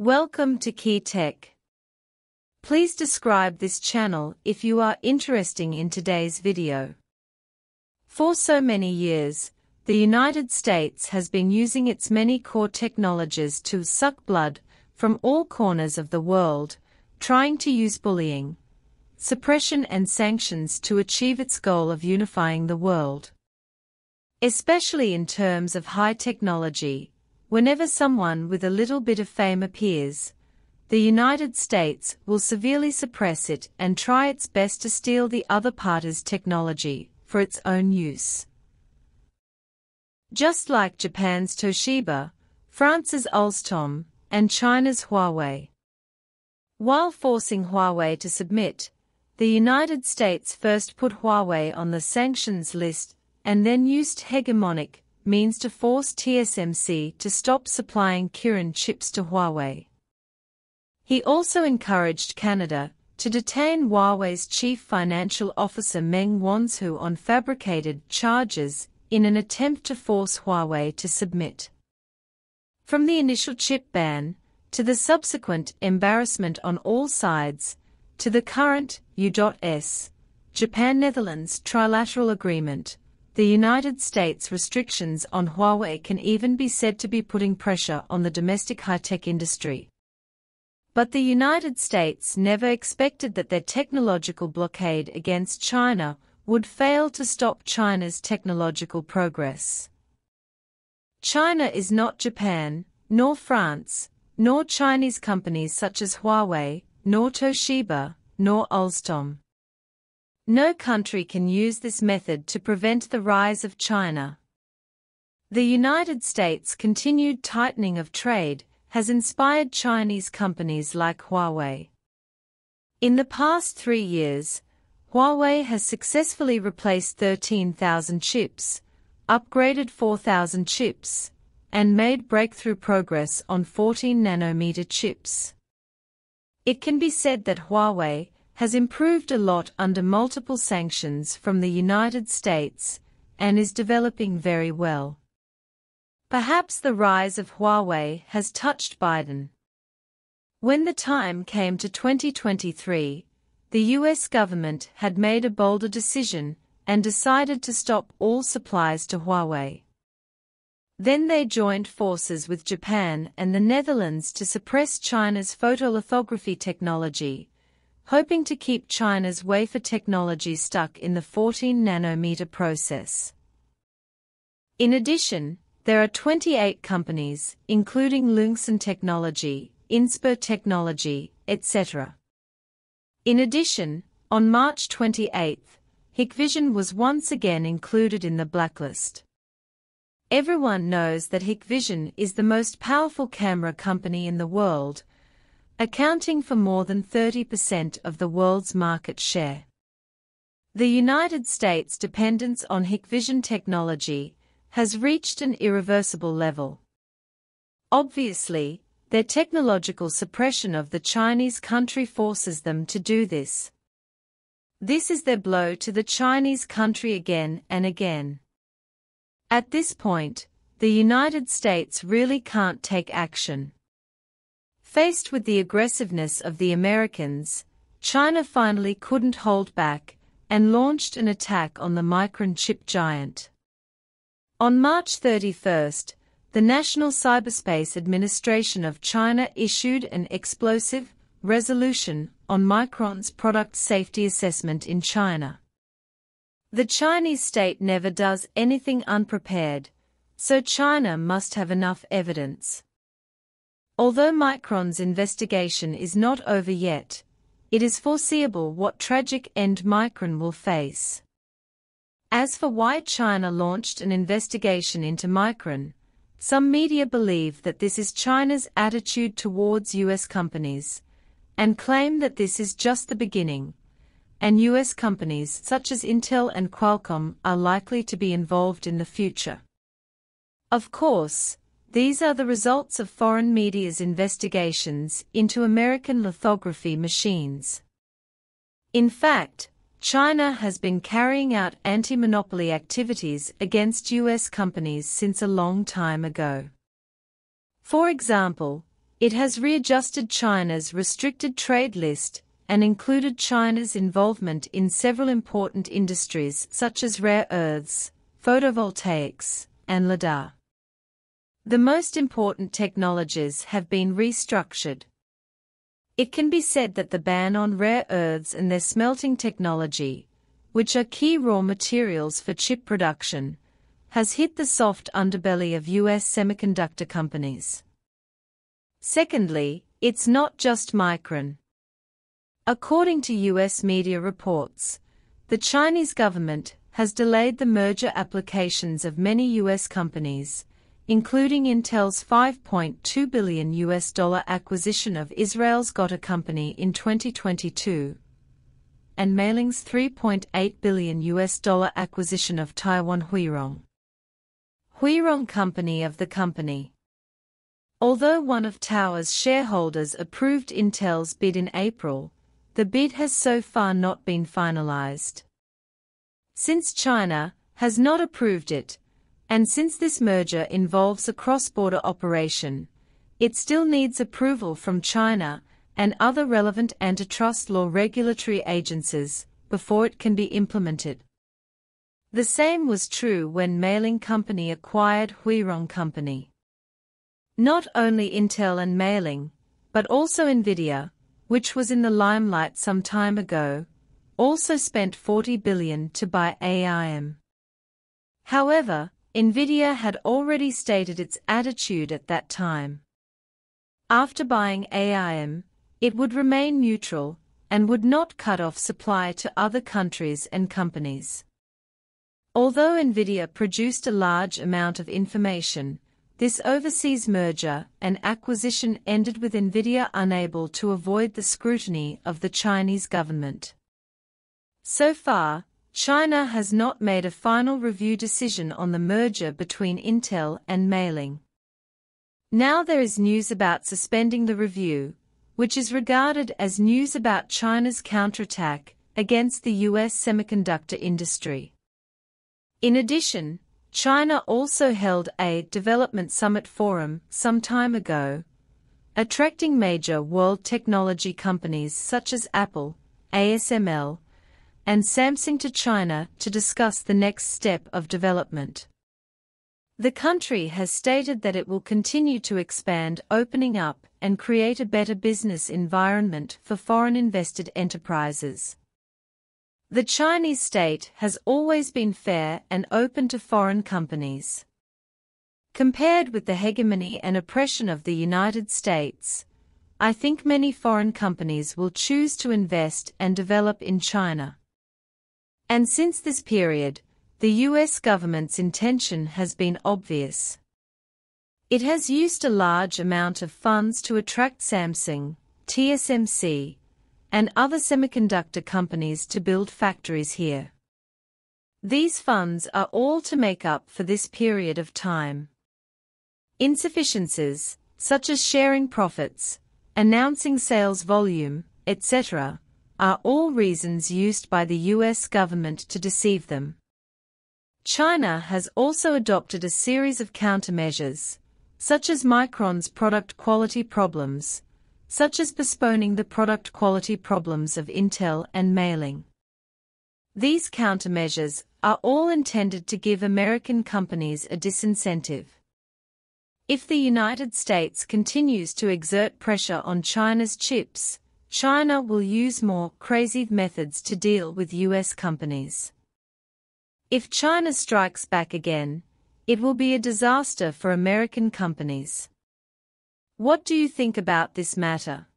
Welcome to Key Tech. Please describe this channel if you are interested in today's video. For so many years, the United States has been using its many core technologies to suck blood from all corners of the world, trying to use bullying, suppression and sanctions to achieve its goal of unifying the world. Especially in terms of high technology, whenever someone with a little bit of fame appears, the United States will severely suppress it and try its best to steal the other party's technology for its own use. Just like Japan's Toshiba, France's Alstom, and China's Huawei. While forcing Huawei to submit, the United States first put Huawei on the sanctions list and then used hegemonic means to force TSMC to stop supplying Kirin chips to Huawei. He also encouraged Canada to detain Huawei's chief financial officer Meng Wanzhou on fabricated charges in an attempt to force Huawei to submit. From the initial chip ban, to the subsequent embarrassment on all sides, to the current U.S. Japan-Netherlands trilateral agreement, the United States' restrictions on Huawei can even be said to be putting pressure on the domestic high-tech industry. But the United States never expected that their technological blockade against China would fail to stop China's technological progress. China is not Japan, nor France, nor Chinese companies such as Huawei, nor Toshiba, nor Alstom. No country can use this method to prevent the rise of China. The United States' continued tightening of trade has inspired Chinese companies like Huawei. In the past 3 years, Huawei has successfully replaced 13,000 chips, upgraded 4,000 chips, and made breakthrough progress on 14-nanometer chips. It can be said that Huawei has improved a lot under multiple sanctions from the United States and is developing very well. Perhaps the rise of Huawei has touched Biden. When the time came to 2023, the US government had made a bolder decision and decided to stop all supplies to Huawei. Then they joined forces with Japan and the Netherlands to suppress China's photolithography technology, hoping to keep China's wafer technology stuck in the 14-nanometer process. In addition, there are 28 companies, including Lungsan Technology, Insper Technology, etc. In addition, on March 28, Hikvision was once again included in the blacklist. Everyone knows that Hikvision is the most powerful camera company in the world, accounting for more than 30% of the world's market share. The United States' dependence on Hikvision technology has reached an irreversible level. Obviously, their technological suppression of the Chinese country forces them to do this. This is their blow to the Chinese country again and again. At this point, the United States really can't take action. Faced with the aggressiveness of the Americans, China finally couldn't hold back and launched an attack on the micron chip giant. On March 31, the National Cyberspace Administration of China issued an explosive resolution on Micron's product safety assessment in China. The Chinese state never does anything unprepared, so China must have enough evidence. Although Micron's investigation is not over yet, it is foreseeable what tragic end Micron will face. As for why China launched an investigation into Micron, some media believe that this is China's attitude towards US companies, and claim that this is just the beginning, and US companies such as Intel and Qualcomm are likely to be involved in the future. Of course, these are the results of foreign media's investigations into American lithography machines. In fact, China has been carrying out anti-monopoly activities against US companies since a long time ago. For example, It has readjusted China's restricted trade list and included China's involvement in several important industries such as rare earths, photovoltaics, and LIDAR. The most important technologies have been restructured. It can be said that the ban on rare earths and their smelting technology, which are key raw materials for chip production, has hit the soft underbelly of US semiconductor companies. Secondly, it's not just Micron. According to US media reports, the Chinese government has delayed the merger applications of many US companies, including Intel's $5.2 billion acquisition of Israel's Gota company in 2022, and Mailing's $3.8 billion acquisition of Taiwan Huirong company of the company. Although one of Tower's shareholders approved Intel's bid in April, the bid has so far not been finalized. Since China has not approved it, and since this merger involves a cross-border operation, it still needs approval from China and other relevant antitrust law regulatory agencies before it can be implemented. The same was true when Mailing Company acquired Huirong Company. Not only Intel and Mailing, but also Nvidia, which was in the limelight some time ago, also spent $40 billion to buy AIM. However, Nvidia had already stated its attitude at that time. After buying AIM, it would remain neutral and would not cut off supply to other countries and companies. Although Nvidia produced a large amount of information, this overseas merger and acquisition ended with Nvidia unable to avoid the scrutiny of the Chinese government. So far, China has not made a final review decision on the merger between Intel and Mailing. Now there is news about suspending the review, which is regarded as news about China's counterattack against the US semiconductor industry. In addition, China also held a development summit forum some time ago, attracting major world technology companies such as Apple, ASML, and Samsung to China to discuss the next step of development. The country has stated that it will continue to expand, opening up and create a better business environment for foreign invested enterprises. The Chinese state has always been fair and open to foreign companies. Compared with the hegemony and oppression of the United States, I think many foreign companies will choose to invest and develop in China. And since this period, the US government's intention has been obvious. It has used a large amount of funds to attract Samsung, TSMC, and other semiconductor companies to build factories here. These funds are all to make up for this period of time. Insufficiencies, such as sharing profits, announcing sales volume, etc., are all reasons used by the US government to deceive them. China has also adopted a series of countermeasures, such as Micron's product quality problems, such as postponing the product quality problems of Intel and Mailing. These countermeasures are all intended to give American companies a disincentive. If the United States continues to exert pressure on China's chips, China will use more crazy methods to deal with US companies. If China strikes back again, it will be a disaster for American companies. What do you think about this matter?